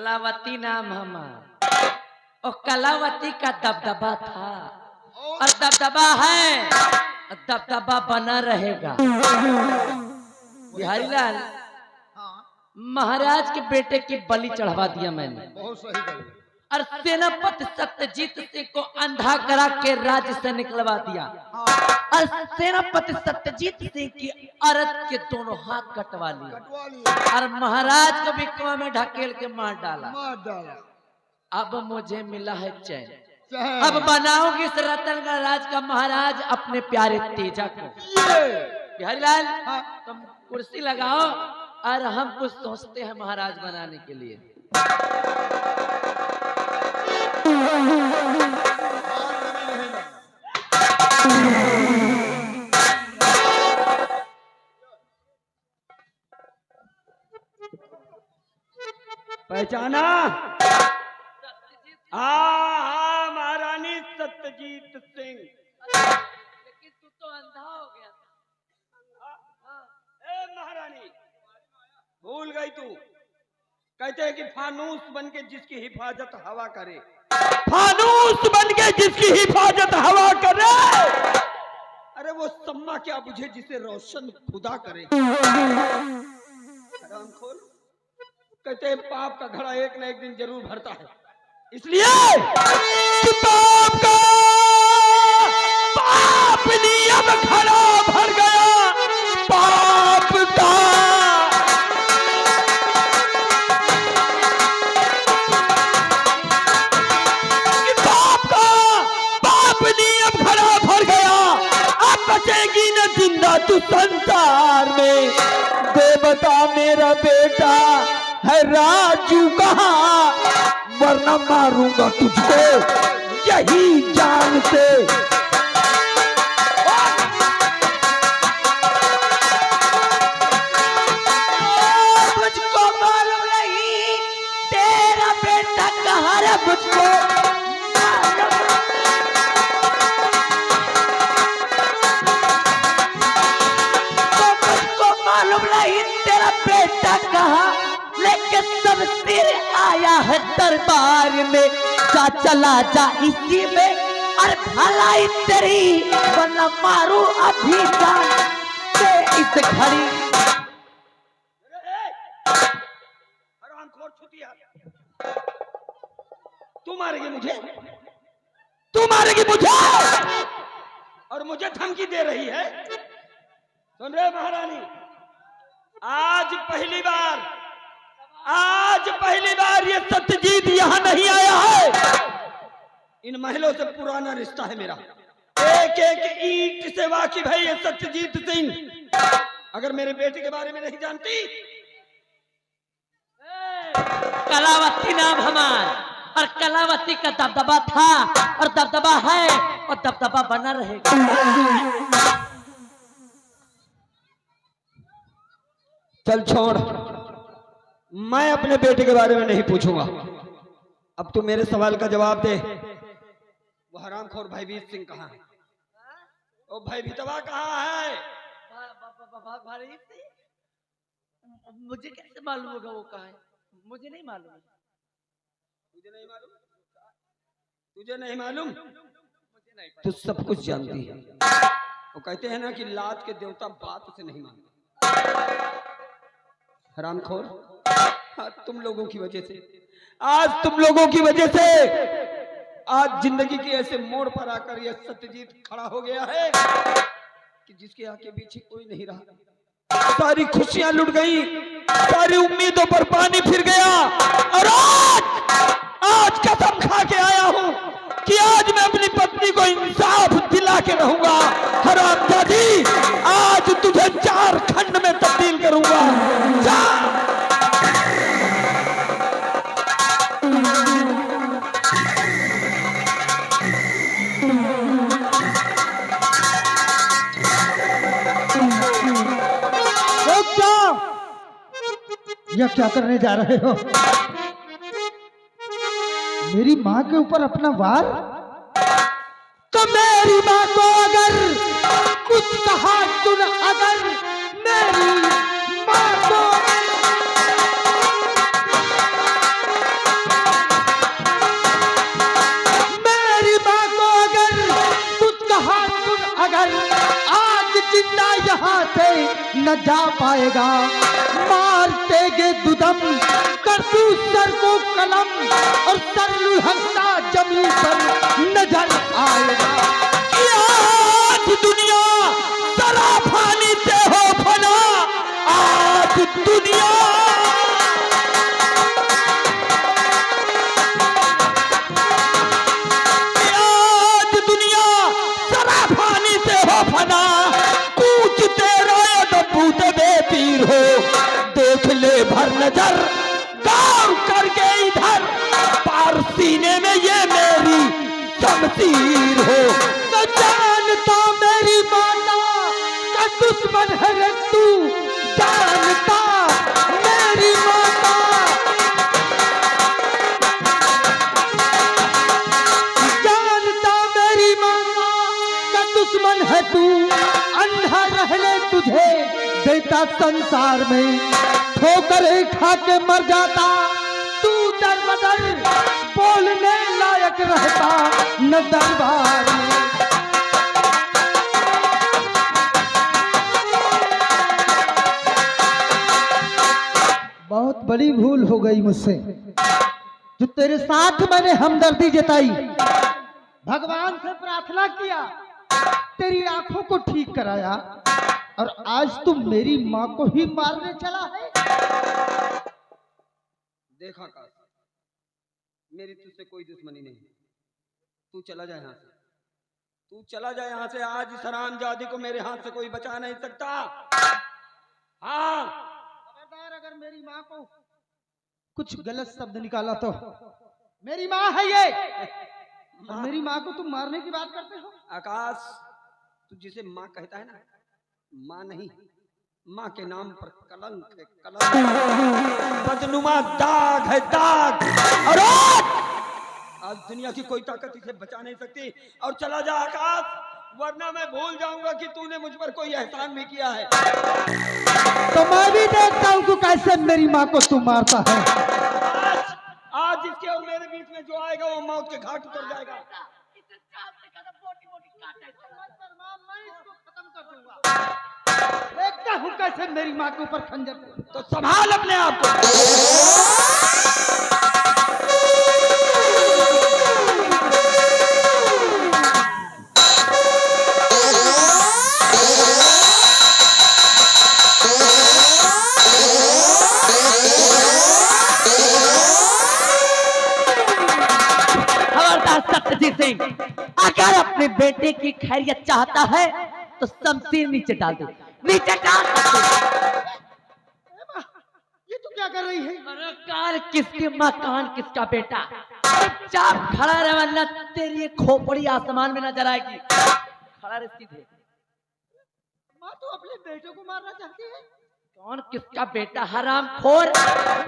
कलावती नाम हमार और कलावती का दबदबा था और दबदबा है और दबदबा बना रहेगा। बिहारी लाल महाराज के बेटे की बलि चढ़वा दिया मैंने। बहुत सही कही। और सेनापति सत्यजीत सिंह को अंधा करा के राज्य से निकलवा दिया और सेनापति सत्यजीत सिंह की औरत के दोनों हाथ कटवा लिए और महाराज को भी कुआं में ढकेल के मार डाला। अब मुझे मिला है चैन। अब बनाऊंगी इस रतनगढ़ राज का महाराज अपने प्यारे तेजा को। बिहारी लाल तुम कुर्सी लगाओ और हम कुछ सोचते हैं महाराज बनाने के लिए। पहचाना? हाँ महारानी सत्यजीत सिंह। लेकिन तू तो अंधा हो गया था। ए महारानी भूल गई तू। कहते हैं कि फानूस बन के जिसकी हिफाजत हवा करे, फानूस बन के जिसकी हिफाजत हवा करे, अरे वो सम्मा क्या बुझे जिसे रोशन खुदा करे। हरामखोर, कहते हैं पाप का घड़ा एक न एक दिन जरूर भरता है, इसलिए कि पाप नियम घड़ा भर गया पाप का। बचेगी न जिंदा तू संसार में। दे बता मेरा बेटा है राजू कहाँ, वरना मारूंगा तुझको यही जान से। मुझको मालूम नहीं तेरा बेटा कहाँ है, मुझको मालूम नहीं तेरा बेटा कहाँ, लेकिन सब सिर आया है दरबार में। जा चला जा इसी में और भलाई तेरी, वरना मारू अभी जान से इस घड़ी। हरामखोर छुतिया, तू मारेगी मुझे, तू मारेगी मुझे और मुझे धमकी दे रही है। सुन रहे महारानी, आज पहली बार ये सत्यजीत यहाँ नहीं आया है। इन महलों से पुराना रिश्ता है मेरा, एक एक ईंट से वाकिफ है ये सत्यजीत सिंह। अगर मेरे बेटे के बारे में नहीं जानती। कलावती नाम हमार और कलावती का दबदबा था और दबदबा है और दबदबा बना रहेगा। चल छोड़, मैं अपने बेटे के बारे में नहीं पूछूंगा। अब तू मेरे सवाल का जवाब दे। वो हरामखोर भयभीत सिंह कहाँ है? वो भयभीतवा कहाँ है? मुझे कैसे मालूम होगा वो कहाँ है? मुझे नहीं मालूम। तुझे नहीं मालूम? तुझे नहीं मालूम? तू सब कुछ जानती है। वो कहते हैं ना कि लात के देवता बात से नहीं मानते। हरामखोर, आज तुम लोगों की वजह से, आज जिंदगी के ऐसे मोड़ पर आकर यह सत्यजीत खड़ा हो गया है कि जिसके आगे पीछे कोई नहीं रहा। सारी खुशियां लुट गई, सारी उम्मीदों पर पानी फिर गया और आज कसम खा के आया हूं कि आज मैं अपनी पत्नी को इंसाफ दिला के रहूंगा। हरामजादी, आज तुझे 4 खंड में तब्दील करूंगा। यह क्या करने जा रहे हो? मेरी माँ के ऊपर अपना वार? तो मेरी माँ को अगर कुछ कहा तुम, अगर मेरी माँ को से न जा पाएगा। मार देगे दुदम कर तू सर को कलम और सर लुढ़कता जमीन पर नजर आएगा। कि आज दुनिया सराफानी से हो फना, आज दुनिया कि आज दुनिया सराफानी से हो फना, कूच तेरा दबूत बेपीर हो, देख ले भर नजर गौर करके इधर, पार सीने में ये मेरी शमशीर हो। तो जानता मेरी माता का दुश्मन है रे तू, जानता मेरी माता, जानता मेरी माता का दुश्मन है तू। अंधा रहने तुझे देता संसार में, ठोकरे खा के मर जाता तू दर बदर, बोलने लायक रहता न दरबार में। बहुत बड़ी भूल हो गई मुझसे, जो तेरे साथ मैंने हमदर्दी जताई, भगवान से प्रार्थना किया, तेरी आंखों को ठीक कराया, और आज तुम मेरी माँ को ही मारने चला है। देखा काश, मेरी तुझसे कोई दुश्मनी नहीं, तू चला जाए यहाँ से, तू चला जाए यहाँ से। आज इस हरामजादी को मेरे हाथ से कोई बचा नहीं सकता। हाँ, खबरदार अगर मेरी माँ को कुछ गलत शब्द निकाला तो, मेरी माँ है ये, और मेरी माँ को तुम मारने की बात करते हो। आकाश, तू जिसे माँ कहता है ना, माँ नहीं, माँ के नाम पर कलंक है, कलंक, बदनुमा दाग है, दाग। और आज दुनिया की कोई ताकत इसे बचा नहीं सकती। और चला जा आकाश, वरना मैं भूल जाऊंगा कि तूने मुझ पर कोई एहसान भी किया है। तो मैं भी देखता हूँ कि कैसे मेरी माँ को तू मारता है। आज इसके और मेरे बीच में जो आएगा वो मौत के घाट उतर जाएगा। देखता हूँ कैसे मेरी माँ के ऊपर खंजर, तो संभाल अपने आप को। खबरदार सत्यजीत सिंह, अगर अपने बेटे की खैरियत चाहता है तो शमशीर नीचे डाल दे, नीचे डाल दे। ये तू क्या कर रही है? अरे कान किसकी माँ, कान किसका बेटा, चुपचाप खड़ा रहे वरना तेरी ये खोपड़ी आसमान में नजर आएगी। खड़ा रह सीधे। माँ तो अपने बेटे को मारना चाहती है। कौन किसका बेटा, हरामखोर,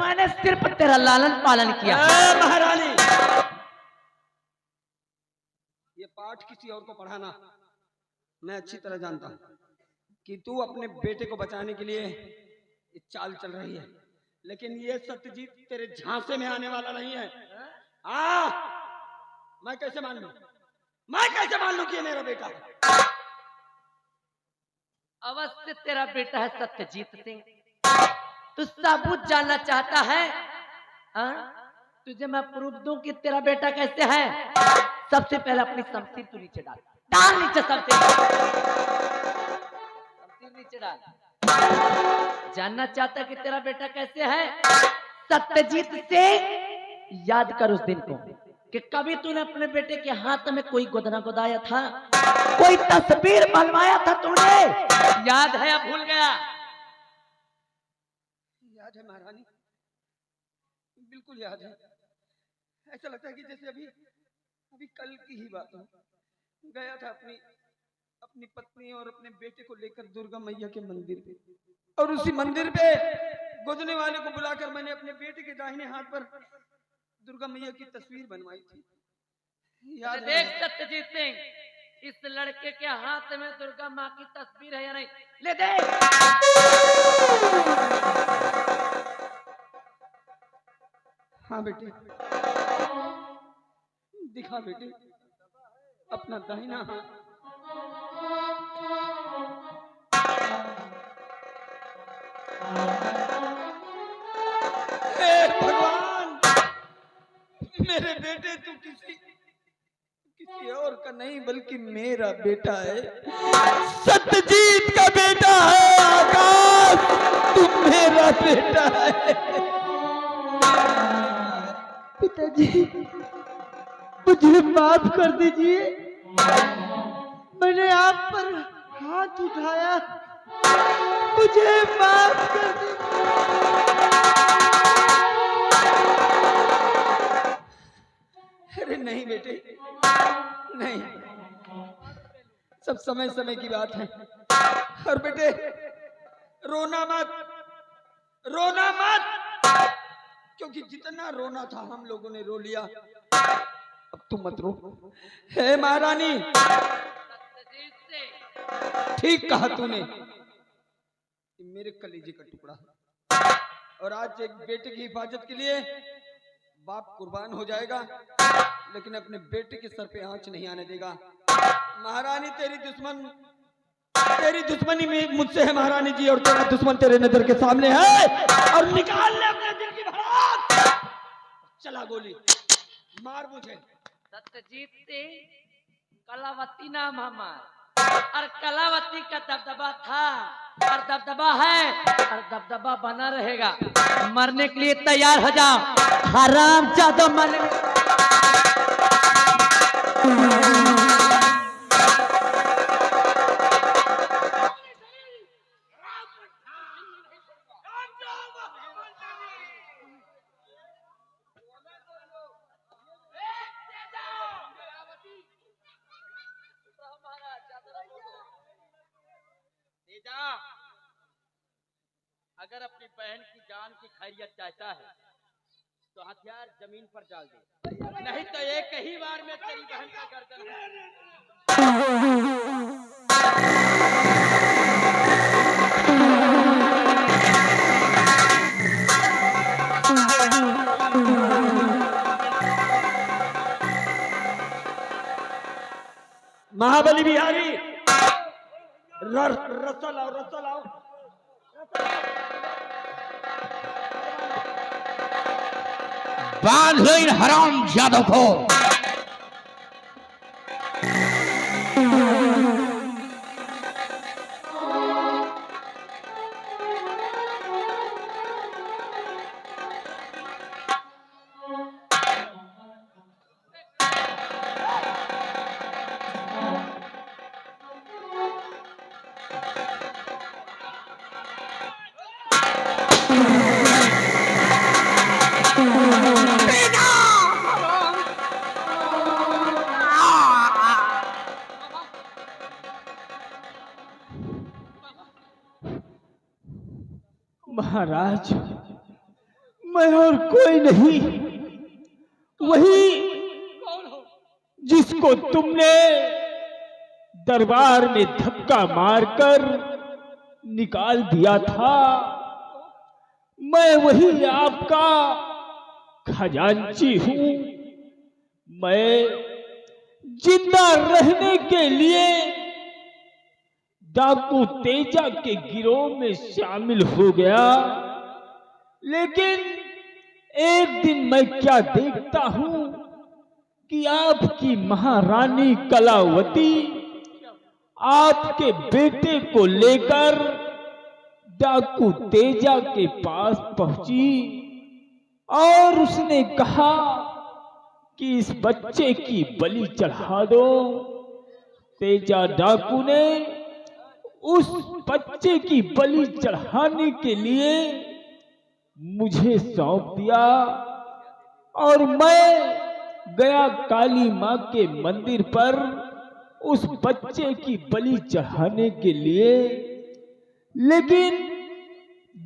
मैंने सिर्फ तेरा लालन पालन किया। महारानी, ये पाठ किसी और को पढ़ाना मैं अच्छी तरह जानता हूं कि तू अपने बेटे को बचाने के लिए ये चाल चल रही है, लेकिन ये सत्यजीत तेरे झांसे में आने वाला नहीं है। मैं कैसे मान लूं, मैं कैसे मान लूं कि ये मेरा बेटा है? अवश्य तेरा बेटा है सत्यजीत सिंह। तू सबूत जानना चाहता है? तुझे मैं प्रूफ दूं कि तेरा बेटा कैसे है। सबसे पहले अपनी शमशीर तू नीचे डाल, डाल नीचे शमशीर नीचे डाल। जानना चाहता कि तेरा बेटा कैसे है सत्यजीत सिंह? याद कर उस दिन को कि कभी तूने अपने बेटे के हाथ में कोई गोदना गोदाया था, कोई तस्वीर बनवाया था तूने? याद है या भूल गया? याद है महारानी, बिल्कुल याद है। ऐसा लगता है कि जैसे अभी अभी कल की ही बात हो। गया था अपनी पत्नी और अपने बेटे को लेकर दुर्गा मैया के मंदिर पे, और उसी मंदिर पे गोदने वाले को बुलाकर मैंने अपने बेटे के दाहिने हाथ पर दुर्गा मैया की तस्वीर बनवाई थी। याद है? देख सत्यजीत सिंह, इस लड़के के हाथ में दुर्गा माँ की तस्वीर है या नहीं? ले देख। हाँ बेटे, दिखा बेटे अपना दाहिना हाथ। बेटे तू किसी और का नहीं बल्कि मेरा बेटा है, सत्यजीत का बेटा है। आकाश तू मेरा बेटा है। पिताजी मुझे माफ कर दीजिए, मैंने आप पर हाथ उठाया, मुझे माफ कर दीजिए। अरे नहीं बेटे, नहीं, सब समय समय की बात है। और बेटे रोना मत, रोना मत, क्योंकि जितना रोना था हम लोगों ने रो लिया, अब तुम मत रो। हे महारानी, ठीक कहा तूने, मेरे कलेजे का टुकड़ा है। और आज एक बेटे की हिफाजत के लिए बाप कुर्बान हो जाएगा, लेकिन अपने बेटे के सर पे आंच नहीं आने देगा। महारानी तेरी दुश्मनी में मुझसे है महारानी जी, और तेरा दुश्मन तेरे नजर के सामने है, और निकाल ले अपने दिल की धड़क। चला गोली मार मुझे। सत्यजीत से कलावती नाम हमारा, और कलावती का दबदबा था और दबदबा है और दबदबा बना रहेगा। मरने के लिए तैयार हो जाओ, हराम जादो मरने। अगर अपनी बहन की जान की खैरियत चाहता है तो हथियार जमीन पर डाल दे, नहीं तो एक ही बार में तेरी बहन का गर्दन महाबली बिहारी, रस्सा लाओ, रस्सा लाओ। बांध लो इन हराम जादों को। महाराज, मैं और कोई नहीं, वही जिसको तुमने दरबार में धक्का मारकर निकाल दिया था, मैं वही आपका खजांची हूं। मैं जिंदा रहने के लिए डाकू तेजा के गिरोह में शामिल हो गया, लेकिन एक दिन मैं क्या देखता हूं कि आपकी महारानी कलावती आपके बेटे को लेकर डाकू तेजा के पास पहुंची और उसने कहा कि इस बच्चे की बलि चढ़ा दो। तेजा डाकू ने उस बच्चे की बलि चढ़ाने के लिए मुझे सौंप दिया और मैं गया काली मां के मंदिर पर उस बच्चे की बलि चढ़ाने के लिए। लेकिन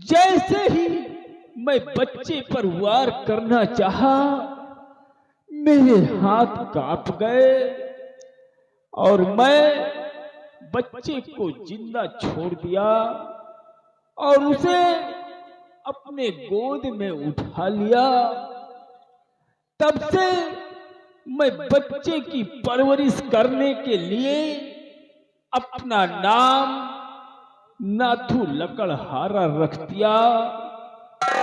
जैसे ही मैं बच्चे पर वार करना चाहा, मेरे हाथ कांप गए और मैं बच्चे को जिंदा छोड़ दिया और उसे अपने गोद में उठा लिया। तब से मैं बच्चे की परवरिश करने के लिए अपना नाम नाथू लकड़हारा रख दिया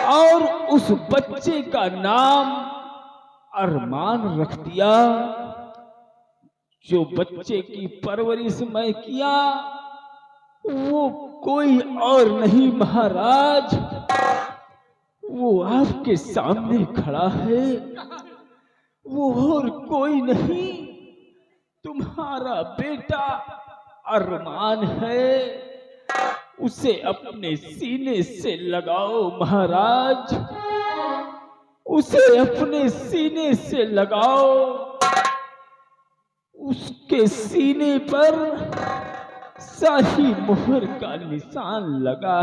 और उस बच्चे का नाम अरमान रख दिया। जो बच्चे की परवरिश मैं किया वो कोई और नहीं महाराज, वो आपके सामने खड़ा है, वो और कोई नहीं, तुम्हारा बेटा अरमान है। उसे अपने सीने से लगाओ महाराज, उसे अपने सीने से लगाओ। उसके सीने पर शाही मोहर का निशान लगा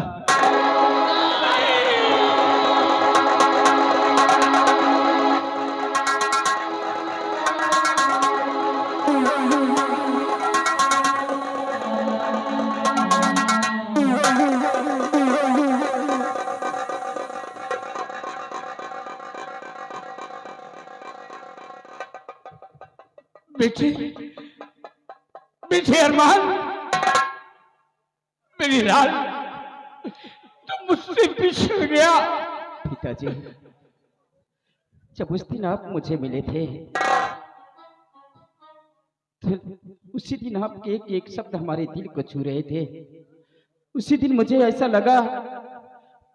बेटे, बेटे अरमान, मेरी लाल, तुम मुझसे बिछड़ गया। पिताजी, जब उस दिन आप मुझे मिले थे तो उसी दिन आपके एक एक शब्द हमारे दिल को छू रहे थे। उसी दिन मुझे ऐसा लगा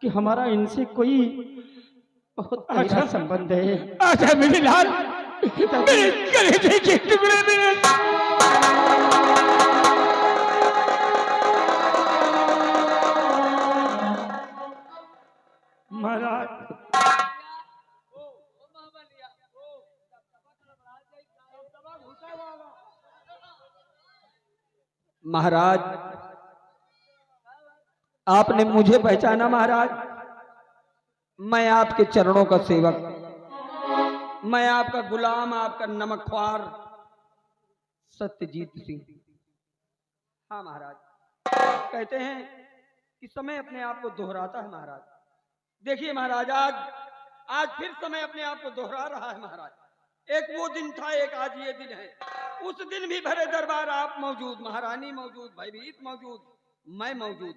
कि हमारा इनसे कोई बहुत गहरा संबंध है। आजा मेरी लाल, मेरे कलेजे के टुकड़े में। महाराज, महाराज, आपने मुझे पहचाना महाराज। मैं आपके चरणों का सेवक, मैं आपका गुलाम, आपका नमकख्वार सत्यजीत सिंह। हाँ महाराज, कहते हैं कि समय अपने आप को दोहराता है महाराज। देखिए महाराज, आज फिर समय अपने आप को दोहरा रहा है महाराज। एक वो दिन था, एक आज ये दिन है। उस दिन भी भरे दरबार आप मौजूद, महारानी मौजूद, भयभीत मौजूद, मैं मौजूद।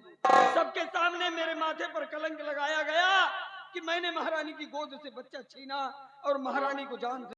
सबके सामने मेरे माथे पर कलंक लगाया गया कि मैंने महारानी की गोद से बच्चा छीना और महारानी को जान से